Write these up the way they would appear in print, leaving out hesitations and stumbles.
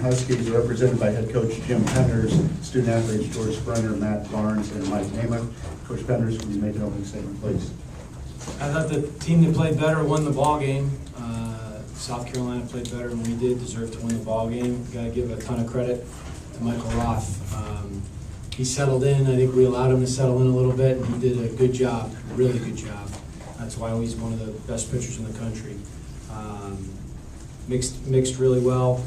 Huskies are represented by head coach Jim Penders, student athletes George Brenner, Matt Barnes, and Mike Namath. Coach Penders, will you make an opening statement, please? I thought the team that played better won the ball game. South Carolina played better than we did, deserved to win the ball game. Got to give a ton of credit to Michael Roth. He settled in. I think we allowed him to settle in a little bit, and he did a good job, a really good job. That's why he's one of the best pitchers in the country. Mixed really well.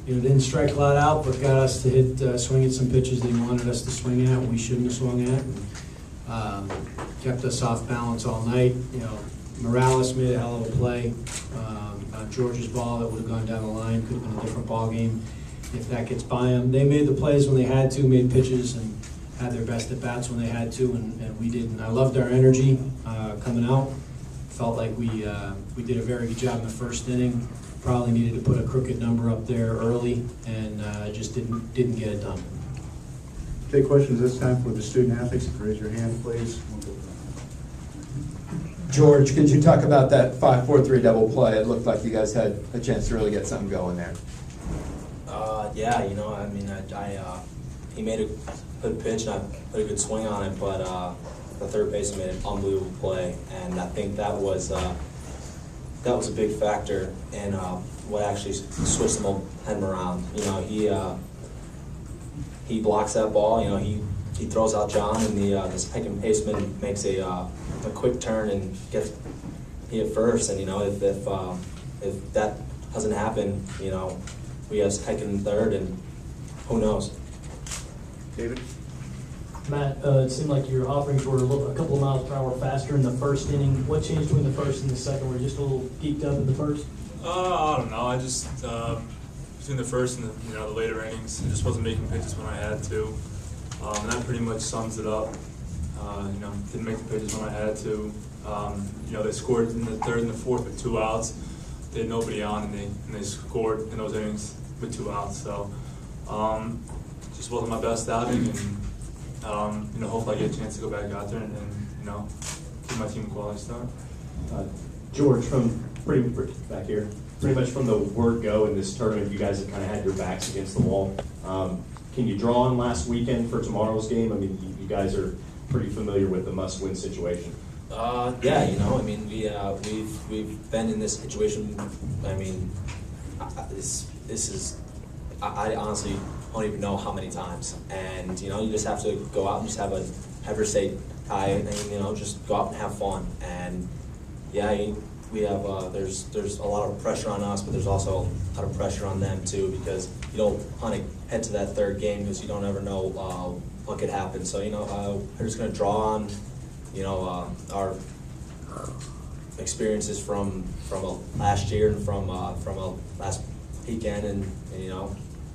You know, didn't strike a lot out, but got us to hit, swing at some pitches that he wanted us to swing at, we shouldn't have swung at. And, kept us off balance all night. You know, Morales made a hell of a play. George's ball that would have gone down the line, could have been a different ball game if that gets by them. They made the plays when they had to, made pitches, and had their best at bats when they had to, and we didn't. I loved our energy coming out. Felt like we did a very good job in the first inning. Probably needed to put a crooked number up there early, and just didn't get it done. Take questions this time for the student athletes. If you raise your hand, please. George, could you talk about that 5-4-3 double play? It looked like you guys had a chance to really get something going there. Yeah, you know, I mean, he made a good pitch and I put a good swing on it, but the third baseman made an unbelievable play, and I think that was a big factor in what actually switched the momentum around. You know, he blocks that ball. You know, he throws out John, and the second baseman makes a quick turn and gets hit first. And you know, if that doesn't happen, you know, we have second and third, and who knows? David? Matt, it seemed like your offerings were a couple of miles per hour faster in the first inning. What changed between the first and the second? Were you just a little geeked up in the first? I don't know. I just between the first and the later innings, I just wasn't making pitches when I had to, and that pretty much sums it up. Didn't make the pitches when I had to. They scored in the third and the fourth with 2 outs. They had nobody on, and they scored in those innings with 2 outs. So just wasn't my best outing, and hopefully I get a chance to go back out there and give my team a quality start. George, back here, pretty much from the word go in this tournament, you guys have kind of had your backs against the wall. Can you draw on last weekend for tomorrow's game? I mean, you guys are pretty familiar with the must-win situation. Yeah, you know, I mean, we've been in this situation. I mean, this is I honestly don't even know how many times. And you know, you just have to go out and just have your say high, and just go out and have fun. And yeah, we have there's a lot of pressure on us, but there's also a lot of pressure on them too, because you don't want to head to that third game because you don't ever know what could happen. So we're just going to draw on our experiences from last year and from last weekend, and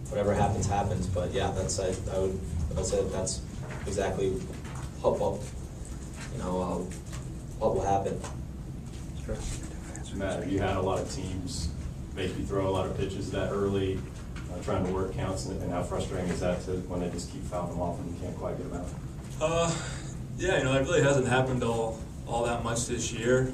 whatever happens. But yeah, I would say that's exactly what will happen. Matt, you had a lot of teams make you throw a lot of pitches that early, trying to work counts, and how frustrating is that when they just keep fouling them off and you can't quite get them out? Yeah, it really hasn't happened all that much this year,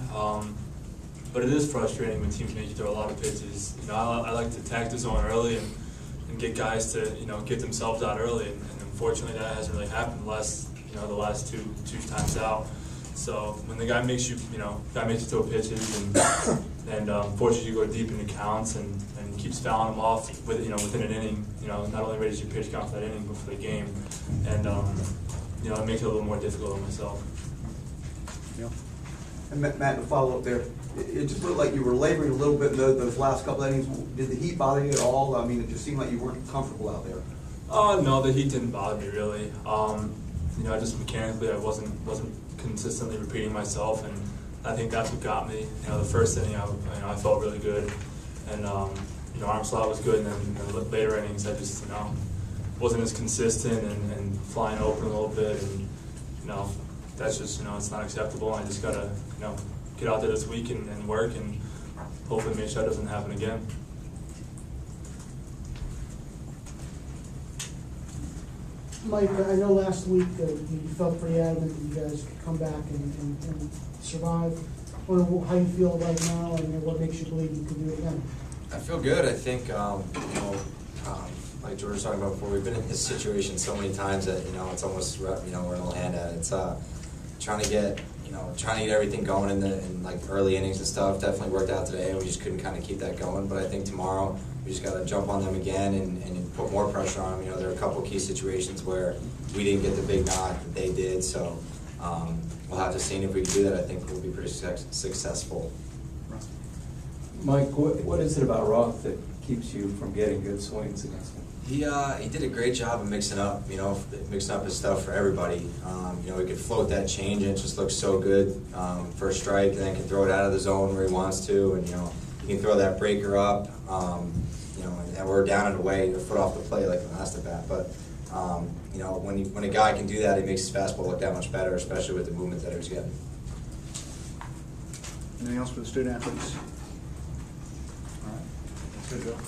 but it is frustrating when teams make you throw a lot of pitches. I like to attack the zone early and get guys to get themselves out early, and unfortunately that hasn't really happened the last two times out. So when the guy makes you throw pitches and forces you to go deep into counts and keeps fouling them off within an inning, not only raises your pitch count for that inning but for the game, and it makes it a little more difficult on myself. Yeah. And Matt, to follow up there, it just looked like you were laboring a little bit in those last couple innings. Did the heat bother you at all? I mean, it just seemed like you weren't comfortable out there. No, the heat didn't bother me really. Just mechanically I wasn't consistently repeating myself, and I think that's what got me. The first inning I felt really good, and arm slot was good, and then the later innings I just wasn't as consistent and flying open a little bit, and that's just it's not acceptable. I just gotta get out there this week and work, and hopefully make sure that doesn't happen again. Mike, I know last week you felt pretty adamant that you guys could come back and survive. I wonder how you feel right now, and what makes you believe you can do it again. I feel good. I think like George was talking about before, we've been in this situation so many times that, it's almost, we're an old hand at it. It's, trying to get everything going in like early innings and stuff. Definitely worked out today. We just couldn't kind of keep that going. But I think tomorrow we just got to jump on them again and put more pressure on them. There are a couple key situations where we didn't get the big knock that they did. So we'll have to see, and if we can do that, I think we'll be pretty successful. Mike, what is it about Roth that keeps you from getting good swings against him? He did a great job of mixing up his stuff for everybody. He could float that change and it just looks so good for a strike, and then can throw it out of the zone where he wants to, and he can throw that breaker up. And we're down and away, a foot off the plate like the last at bat. But when a guy can do that, he makes his fastball look that much better, especially with the movement that he was getting. Anything else for the student athletes? All right. That's good, Joe.